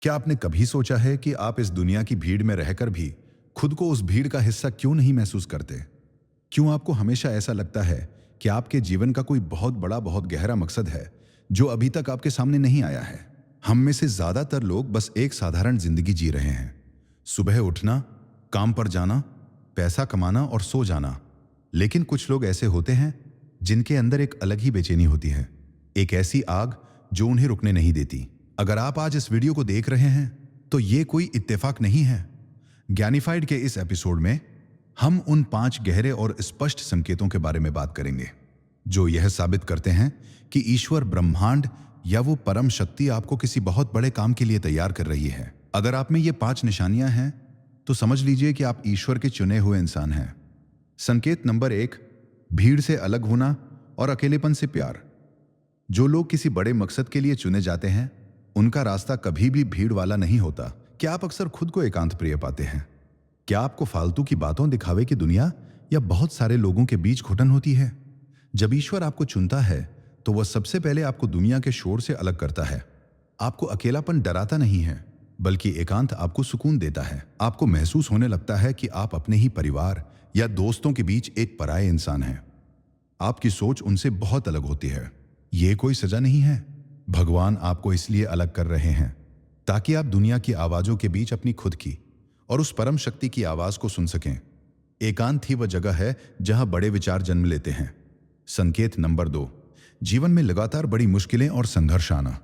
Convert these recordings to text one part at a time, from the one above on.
क्या आपने कभी सोचा है कि आप इस दुनिया की भीड़ में रहकर भी खुद को उस भीड़ का हिस्सा क्यों नहीं महसूस करते? क्यों आपको हमेशा ऐसा लगता है कि आपके जीवन का कोई बहुत बड़ा, बहुत गहरा मकसद है जो अभी तक आपके सामने नहीं आया है? हम में से ज्यादातर लोग बस एक साधारण जिंदगी जी रहे हैं। सुबह उठना, काम पर जाना, पैसा कमाना और सो जाना। लेकिन कुछ लोग ऐसे होते हैं जिनके अंदर एक अलग ही बेचैनी होती है, एक ऐसी आग जो उन्हें रुकने नहीं देती। अगर आप आज इस वीडियो को देख रहे हैं तो ये कोई इत्तेफाक नहीं है। ज्ञानिफाइड के इस एपिसोड में हम उन 5 गहरे और स्पष्ट संकेतों के बारे में बात करेंगे जो यह साबित करते हैं कि ईश्वर, ब्रह्मांड या वो परम शक्ति आपको किसी बहुत बड़े काम के लिए तैयार कर रही है। अगर आप में ये 5 निशानियां हैं तो समझ लीजिए कि आप ईश्वर के चुने हुए इंसान हैं। संकेत नंबर 1, भीड़ से अलग होना और अकेलेपन से प्यार। जो लोग किसी बड़े मकसद के लिए चुने जाते हैं उनका रास्ता कभी भी भीड़ वाला नहीं होता। क्या आप अक्सर खुद को एकांत प्रिय पाते हैं? क्या आपको फालतू की बातों, दिखावे की दुनिया या बहुत सारे लोगों के बीच घुटन होती है? जब ईश्वर आपको चुनता है तो वह सबसे पहले आपको दुनिया के शोर से अलग करता है। आपको अकेलापन डराता नहीं है, बल्कि एकांत आपको सुकून देता है। आपको महसूस होने लगता है कि आप अपने ही परिवार या दोस्तों के बीच एक पराये इंसान हैं। आपकी सोच उनसे बहुत अलग होती है। ये कोई सजा नहीं है। भगवान आपको इसलिए अलग कर रहे हैं ताकि आप दुनिया की आवाजों के बीच अपनी खुद की और उस परम शक्ति की आवाज को सुन सकें। एकांत ही वह जगह है जहां बड़े विचार जन्म लेते हैं। संकेत नंबर 2, जीवन में लगातार बड़ी मुश्किलें और संघर्ष आना।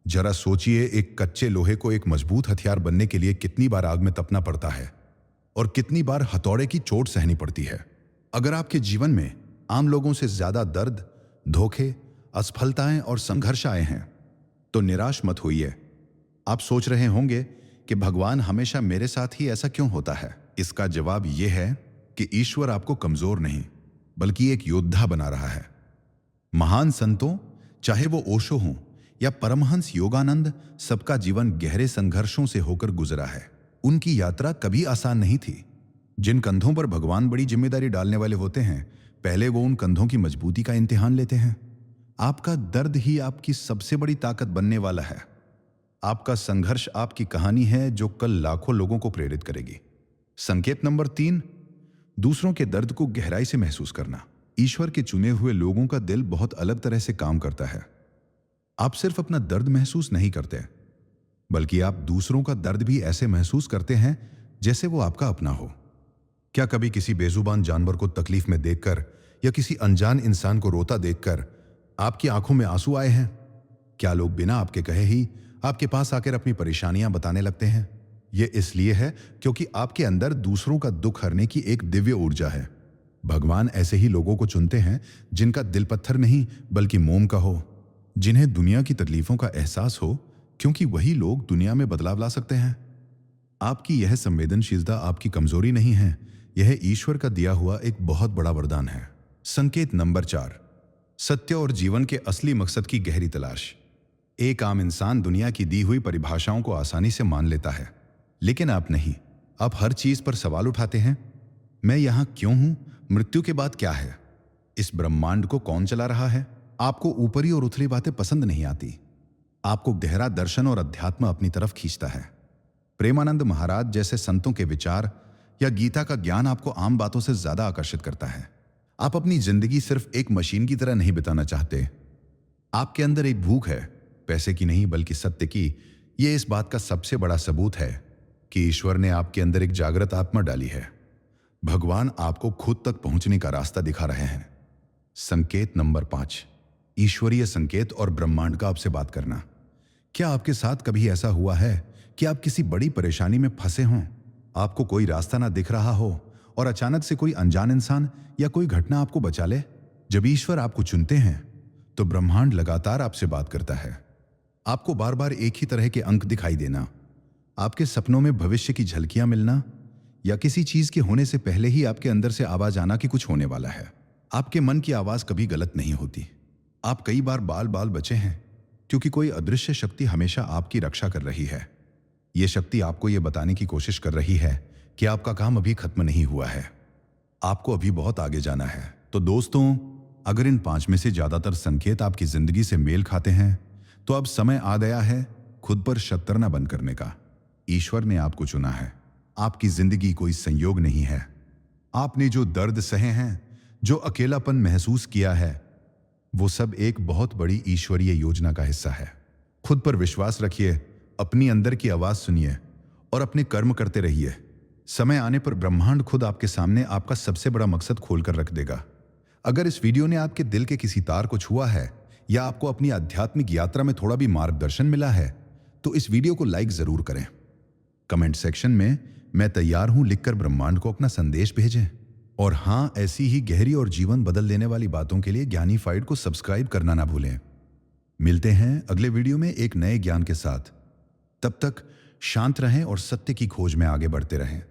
जरा सोचिए, एक कच्चे लोहे को एक मजबूत हथियार बनने के लिए कितनी बार आग में तपना पड़ता है और कितनी बार हथौड़े की चोट सहनी पड़ती है। अगर आपके जीवन में आम लोगों से ज्यादा दर्द, धोखे, असफलताएं और संघर्ष आए हैं तो निराश मत होइए। आप सोच रहे होंगे कि भगवान हमेशा मेरे साथ ही ऐसा क्यों होता है? इसका जवाब यह है कि ईश्वर आपको कमजोर नहीं बल्कि एक योद्धा बना रहा है। महान संतों, चाहे वो ओशो हों या परमहंस योगानंद, सबका जीवन गहरे संघर्षों से होकर गुजरा है। उनकी यात्रा कभी आसान नहीं थी। जिन कंधों पर भगवान बड़ी जिम्मेदारी डालने वाले होते हैं, पहले वो उन कंधों की मजबूती का इम्तिहान लेते हैं। आपका दर्द ही आपकी सबसे बड़ी ताकत बनने वाला है। आपका संघर्ष आपकी कहानी है जो कल लाखों लोगों को प्रेरित करेगी। संकेत नंबर 3, दूसरों के दर्द को गहराई से महसूस करना। ईश्वर के चुने हुए लोगों का दिल बहुत अलग तरह से काम करता है। आप सिर्फ अपना दर्द महसूस नहीं करते, बल्कि आप दूसरों का दर्द भी ऐसे महसूस करते हैं जैसे वो आपका अपना हो। क्या कभी किसी बेजुबान जानवर को तकलीफ में देखकर या किसी अनजान इंसान को रोता देखकर आपकी आंखों में आंसू आए हैं? क्या लोग बिना आपके कहे ही आपके पास आकर अपनी परेशानियां बताने लगते हैं? यह इसलिए है क्योंकि आपके अंदर दूसरों का दुख हरने की एक दिव्य ऊर्जा है। भगवान ऐसे ही लोगों को चुनते हैं जिनका दिल पत्थर नहीं बल्कि मोम का हो, जिन्हें दुनिया की तकलीफों का एहसास हो, क्योंकि वही लोग दुनिया में बदलाव ला सकते हैं। आपकी यह संवेदनशीलता आपकी कमजोरी नहीं है, यह ईश्वर का दिया हुआ एक बहुत बड़ा वरदान है। संकेत नंबर 4, सत्य और जीवन के असली मकसद की गहरी तलाश। एक आम इंसान दुनिया की दी हुई परिभाषाओं को आसानी से मान लेता है, लेकिन आप नहीं। आप हर चीज पर सवाल उठाते हैं। मैं यहां क्यों हूं? मृत्यु के बाद क्या है? इस ब्रह्मांड को कौन चला रहा है? आपको ऊपरी और उथली बातें पसंद नहीं आती। आपको गहरा दर्शन और अध्यात्म अपनी तरफ खींचता है। प्रेमानंद महाराज जैसे संतों के विचार या गीता का ज्ञान आपको आम बातों से ज्यादा आकर्षित करता है। आप अपनी जिंदगी सिर्फ एक मशीन की तरह नहीं बिताना चाहते। आपके अंदर एक भूख है, पैसे की नहीं बल्कि सत्य की। यह इस बात का सबसे बड़ा सबूत है कि ईश्वर ने आपके अंदर एक जागृत आत्मा डाली है। भगवान आपको खुद तक पहुंचने का रास्ता दिखा रहे हैं। संकेत नंबर 5, ईश्वरीय संकेत और ब्रह्मांड का आपसे बात करना। क्या आपके साथ कभी ऐसा हुआ है कि आप किसी बड़ी परेशानी में फंसे हों, आपको कोई रास्ता ना दिख रहा हो और अचानक से कोई अनजान इंसान या कोई घटना आपको बचा ले? जब ईश्वर आपको चुनते हैं तो ब्रह्मांड लगातार आपसे बात करता है। आपको बार बार एक ही तरह के अंक दिखाई देना, आपके सपनों में भविष्य की झलकियां मिलना, या किसी चीज के होने से पहले ही आपके अंदर से आवाज आना कि कुछ होने वाला है। आपके मन की आवाज कभी गलत नहीं होती। आप कई बार बाल बाल बचे हैं क्योंकि कोई अदृश्य शक्ति हमेशा आपकी रक्षा कर रही है। यह शक्ति आपको यह बताने की कोशिश कर रही है कि आपका काम अभी खत्म नहीं हुआ है, आपको अभी बहुत आगे जाना है। तो दोस्तों, अगर इन 5 में से ज्यादातर संकेत आपकी जिंदगी से मेल खाते हैं तो अब समय आ गया है खुद पर शक करना बंद करने का। ईश्वर ने आपको चुना है। आपकी जिंदगी कोई संयोग नहीं है। आपने जो दर्द सहे हैं, जो अकेलापन महसूस किया है, वो सब एक बहुत बड़ी ईश्वरीय योजना का हिस्सा है। खुद पर विश्वास रखिए, अपनी अंदर की आवाज सुनिए और अपने कर्म करते रहिए। समय आने पर ब्रह्मांड खुद आपके सामने आपका सबसे बड़ा मकसद खोलकर रख देगा। अगर इस वीडियो ने आपके दिल के किसी तार को छुआ है या आपको अपनी आध्यात्मिक यात्रा में थोड़ा भी मार्गदर्शन मिला है, तो इस वीडियो को लाइक जरूर करें। कमेंट सेक्शन में मैं तैयार हूं लिखकर ब्रह्मांड को अपना संदेश भेजें। और हाँ, ऐसी ही गहरी और जीवन बदल देने वाली बातों के लिए ज्ञानीफाइड को सब्सक्राइब करना ना भूलें। मिलते हैं अगले वीडियो में एक नए ज्ञान के साथ। तब तक शांत रहें और सत्य की खोज में आगे बढ़ते रहें।